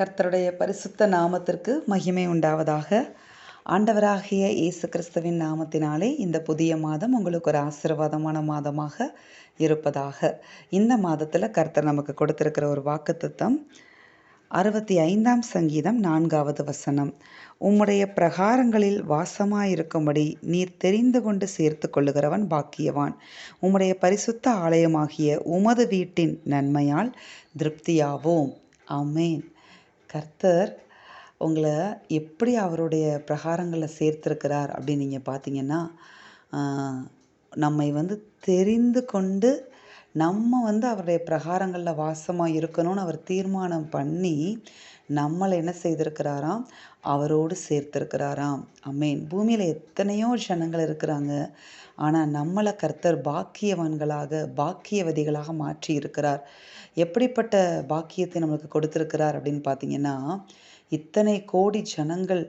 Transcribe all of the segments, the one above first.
கர்த்தருடைய பரிசுத்த நாமத்திற்கு மகிமை உண்டாவதாக. ஆண்டவராகிய இயேசு கிறிஸ்துவின் நாமத்தினாலே இந்த புதிய மாதம் உங்களுக்கு ஒரு ஆசீர்வாதமான மாதமாக இருப்பதாக. இந்த மாதத்தில் கர்த்தர் நமக்கு கொடுத்திருக்கிற ஒரு வாக்குத்தத்தம் 65ஆம் சங்கீதம் 4வது வசனம். உம்முடைய பிரகாரங்களில் வாசமாயிருக்கும்படி நீர் தெரிந்து கொண்டு சேர்த்து கொள்ளுகிறவன் பாக்கியவான். உம்முடைய பரிசுத்த ஆலயமாகிய உமது வீட்டின் நன்மையால் திருப்தியாவோம். ஆமென். கர்த்தர் உங்களை எப்படி அவருடைய பிரகாரங்களில் சேர்த்திருக்கிறார் அப்படின்னு நீங்கள் பார்த்தீங்கன்னா, நம்மை தெரிந்து கொண்டு நம்ம அவருடைய பிரகாரங்களில் வாசமாக இருக்கணும்னு அவர் தீர்மானம் பண்ணி நம்மளை என்ன செய்திருக்கிறாராம், அவரோடு சேர்த்திருக்கிறாராம். ஆமென். பூமியில் எத்தனையோ ஜனங்கள் இருக்கிறாங்க, ஆனால் நம்மளை கர்த்தர் பாக்கியவான்களாக பாக்கியவதிகளாக மாற்றி இருக்கிறார். எப்படிப்பட்ட பாக்கியத்தை நம்மளுக்கு கொடுத்திருக்கிறார் அப்படின்னு பார்த்தீங்கன்னா, இத்தனை கோடி ஜனங்கள்,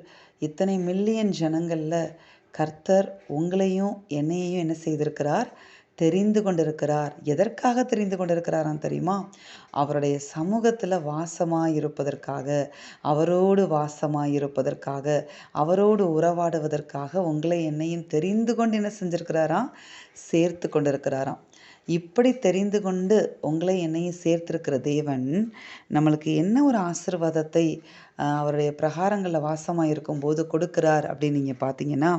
இத்தனை மில்லியன் ஜனங்களில் கர்த்தர் உங்களையும் என்னையும் என்ன செய்திருக்கிறார், தெரிந்து கொண்டிருக்கிறார். எதற்காக தெரிந்து கொண்டிருக்கிறாராம் தெரியுமா? அவருடைய சமூகத்தில் வாசமாக இருப்பதற்காக, அவரோடு வாசமாக இருப்பதற்காக, அவரோடு உறவாடுவதற்காக உங்களை என்னையும் தெரிந்து கொண்டு என்ன செஞ்சிருக்கிறாராம், சேர்த்து கொண்டிருக்கிறாராம். இப்படி தெரிந்து கொண்டு உங்களை என்னையும் சேர்த்திருக்கிற தேவன் நம்மளுக்கு என்ன ஒரு ஆசீர்வாதத்தை அவருடைய பிரகாரங்களில் வாசமாக இருக்கும்போது கொடுக்கிறார் அப்படின்னு நீங்கள் பார்த்தீங்கன்னா,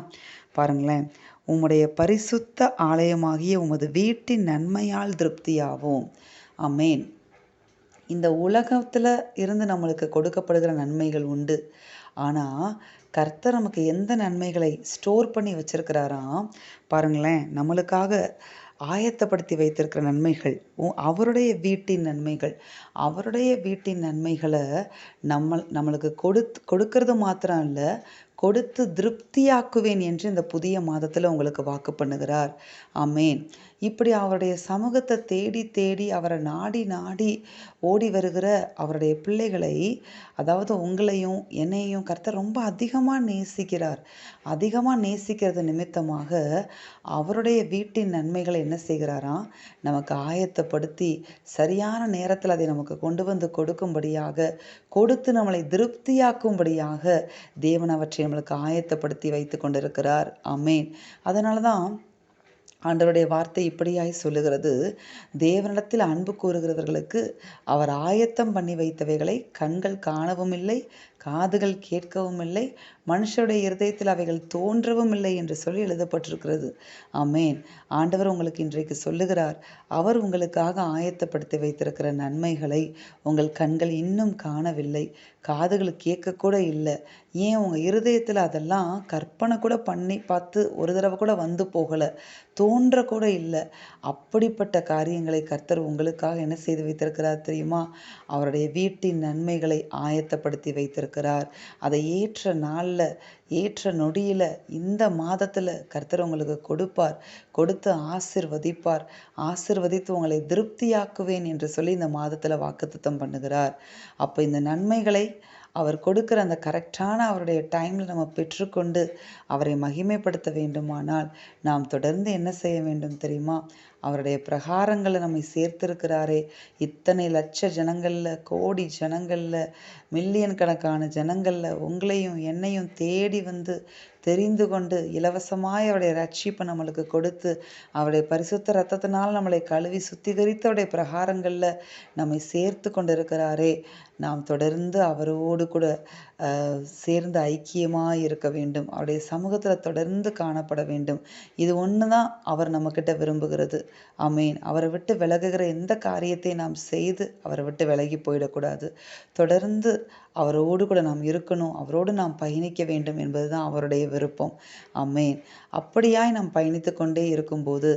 பாருங்களேன். உம்முடைய பரிசுத்த ஆலயமாகிய உமது வீட்டின் நன்மையால் திருப்தியாவோம். ஆமென். இந்த உலகத்தில் இருந்து நம்மளுக்கு கொடுக்கப்படுகிற நன்மைகள் உண்டு. ஆனால் கர்த்தர் நமக்கு எந்த நன்மைகளை ஸ்டோர் பண்ணி வச்சிருக்கிறாராம் பாருங்களேன். நம்மளுக்காக ஆயத்தப்படுத்தி வைத்திருக்கிற நன்மைகள், அவருடைய வீட்டின் நன்மைகள். அவருடைய வீட்டின் நன்மைகளை நம்மளுக்கு கொடுக்கறது மாத்திரம் இல்லை, கொடுத்து திருப்தியாக்குவேன் என்று இந்த புதிய மாதத்தில் உங்களுக்கு வாக்கு பண்ணுகிறார். ஆமென். இப்படி அவருடைய சமூகத்தை தேடி தேடி அவரை நாடி நாடி ஓடி வருகிற அவருடைய பிள்ளைகளை, அதாவது உங்களையும் என்னையும் கர்த்தர் ரொம்ப அதிகமாக நேசிக்கிறார். அதிகமாக நேசிக்கிறது நிமித்தமாக அவருடைய வீட்டின் நன்மைகளை என்ன செய்கிறாராம், நமக்கு ஆயத்தப்படுத்தி சரியான நேரத்தில் அதை நமக்கு கொண்டு வந்து கொடுக்கும்படியாக, கொடுத்து நம்மளை திருப்தியாக்கும்படியாக தேவன் அவற்றை நம்மளுக்கு ஆயத்தப்படுத்தி வைத்து கொண்டிருக்கிறார். ஆமென். அதனால தான் ஆண்டவருடைய வார்த்தை இப்படியாய் சொல்லுகிறது, தேவனிடத்தில் அன்பு கூறுகிறவர்களுக்கு அவர் ஆயத்தம் பண்ணி வைத்தவைகளை கண்கள் காணவும் இல்லை, காதுகள் கேட்கவும் இல்லை, மனுஷருடைய இருதயத்தில் அவைகள் தோன்றவும் இல்லை என்று சொல்லி எழுதப்பட்டிருக்கிறது. ஆமென். ஆண்டவர் உங்களுக்கு இன்றைக்கு சொல்லுகிறார், அவர் உங்களுக்காக ஆயத்தப்படுத்தி வைத்திருக்கிற நன்மைகளை உங்கள் கண்கள் இன்னும் காணவில்லை, காதுகள் கேட்கக்கூட இல்லை. ஏன் உங்கள் இருதயத்தில் அதெல்லாம் கற்பனை கூட பண்ணி பார்த்து ஒரு தடவை கூட வந்து போகலை, தோன்றக்கூட இல்லை. அப்படிப்பட்ட காரியங்களை கர்த்தர் உங்களுக்காக என்ன செய்து வைத்திருக்கிறார் தெரியுமா? அவருடைய வீட்டின் நன்மைகளை ஆயத்தப்படுத்தி வைத்திருக்கிறார். அதை ஏற்ற நாளில், ஏற்ற நொடியில், இந்த மாதத்தில் கர்த்தர் உங்களுக்கு கொடுப்பார். கொடுத்து ஆசிர்வதிப்பார். ஆசிர்வதித்து உங்களை திருப்தியாக்குவேன் என்று சொல்லி இந்த மாதத்தில் வாக்குத்தத்தம் பண்ணுகிறார். அப்போ இந்த நன்மைகளை அவர் கொடுக்கிற அந்த கரெக்டான அவருடைய டைமில் நம்ம பெற்றுக்கொண்டு அவரை மகிமைப்படுத்த வேண்டுமானால் நாம் தொடர்ந்து என்ன செய்ய வேண்டும் தெரியுமா? அவருடைய பிரகாரங்களை நம்மை சேர்த்திருக்கிறாரே. இத்தனை லட்ச ஜனங்களில், கோடி ஜனங்களில், மில்லியன் கணக்கான ஜனங்களில் உங்களையும் என்னையும் தேடி தெரிந்து கொண்டு இலவசமாய் அவருடைய ரட்சிப்பை நம்மளுக்கு கொடுத்து அவருடைய பரிசுத்த இரத்தத்தினால் நம்மளை கழுவி சுத்திகரித்து அவருடைய பிரகாரங்களில் நம்மை சேர்த்து கொண்டிருக்கிறாரே. நாம் தொடர்ந்து அவரோடு கூட சேர்ந்து ஐக்கியமாக இருக்க வேண்டும். அவருடைய சமூகத்தில் தொடர்ந்து காணப்பட வேண்டும். இது ஒன்று தான் அவர் நம்மக்கிட்ட விரும்புகிறது. ஆமென். அவரை விட்டு விலகுகிற எந்த காரியத்தை நாம் செய்து அவரை விட்டு விலகி போயிடக்கூடாது. தொடர்ந்து அவரோடு கூட நாம் இருக்கணும், அவரோடு நாம் பயணிக்க வேண்டும் என்பது தான் அவருடைய விருப்பம். ஆமென். அப்படியாய் நாம் பயணித்து கொண்டே இருக்கும்போது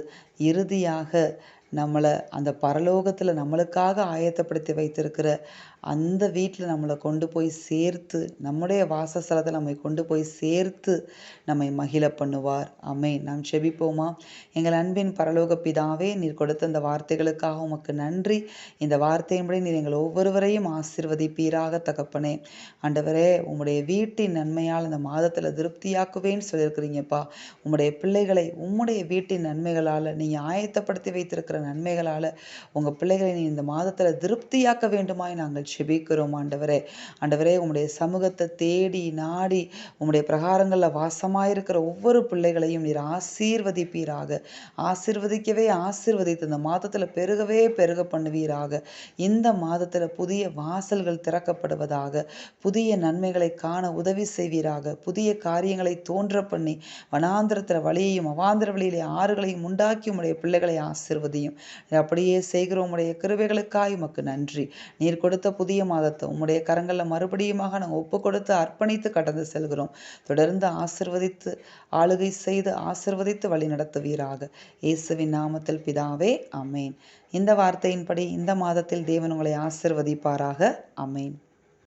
இறுதியாக நம்மளை அந்த பரலோகத்தில் நம்மளுக்காக ஆயத்தப்படுத்தி வைத்திருக்கிற அந்த வீட்டில் நம்மளை கொண்டு போய் சேர்த்து, நம்முடைய வாசஸ்தலத்தில் நம்மை கொண்டு போய் சேர்த்து நம்மை மகிழ பண்ணுவார். ஆமென். நாம் செபிப்போமா? எங்கள் அன்பின் பரலோக பிதாவே, நீர் கொடுத்த இந்த வார்த்தைகளுக்காக உமக்கு நன்றி. இந்த வார்த்தையின்படி நீர் எங்கள் ஒவ்வொருவரையும் ஆசீர்வதிப்பீராக தகப்பனே. ஆண்டவரே, உம்முடைய வீட்டின் நன்மையால் இந்த மாதத்தில் திருப்தியாக்குவேன்னு சொல்லியிருக்கிறீங்கப்பா. உம்முடைய பிள்ளைகளை உம்முடைய வீட்டின் நன்மைகளால், நீங்கள் ஆயத்தப்படுத்தி வைத்திருக்கிற நன்மைகளால் உங்கள் பிள்ளைகளை நீ இந்த மாதத்தில் திருப்தியாக்க வேண்டுமாய் நாங்கள் செபிக்கிறோம் ஆண்டவரே. ஆண்டவரே, உம்முடைய சமூகத்தை தேடி நாடி உம்முடைய பிரகாரங்களில் வாசமாயிருக்கிற ஒவ்வொரு பிள்ளைகளையும் நீர் ஆசீர்வதிப்பீராக. ஆசீர்வதிக்கவே ஆசீர்வதித்து இந்த மாதத்தில் பெருகவே பெருக பண்ணுவீராக. இந்த மாதத்தில் புதிய வாசல்கள் திறக்கப்படுவதாக. புதிய நன்மைகளை காண உதவி செய்வீராக. புதிய காரியங்களை தோன்ற பண்ணி வனாந்திரத்தில் வழியையும் அவாந்திர வழியிலே ஆறுகளையும் உண்டாக்கி உம்முடைய பிள்ளைகளை ஆசீர்வதியும். அப்படியே செய்கிற உம்முடைய கிருபைகளுக்காய் உமக்கு நன்றி. நீர் கொடுத்த புதிய மாதத்தை உம்முடைய கரங்களில் மறுபடியுமாக நாங்கள் ஒப்பு கொடுத்து அர்ப்பணித்து கடந்து செல்கிறோம். தொடர்ந்து ஆசிர்வதித்து ஆளுகை செய்து ஆசிர்வதித்து வழி நடத்துவீராக. இயேசுவின் நாமத்தில் பிதாவே, ஆமேன். இந்த வார்த்தையின்படி இந்த மாதத்தில் தேவன் உங்களை ஆசிர்வதிப்பாராக. ஆமேன்.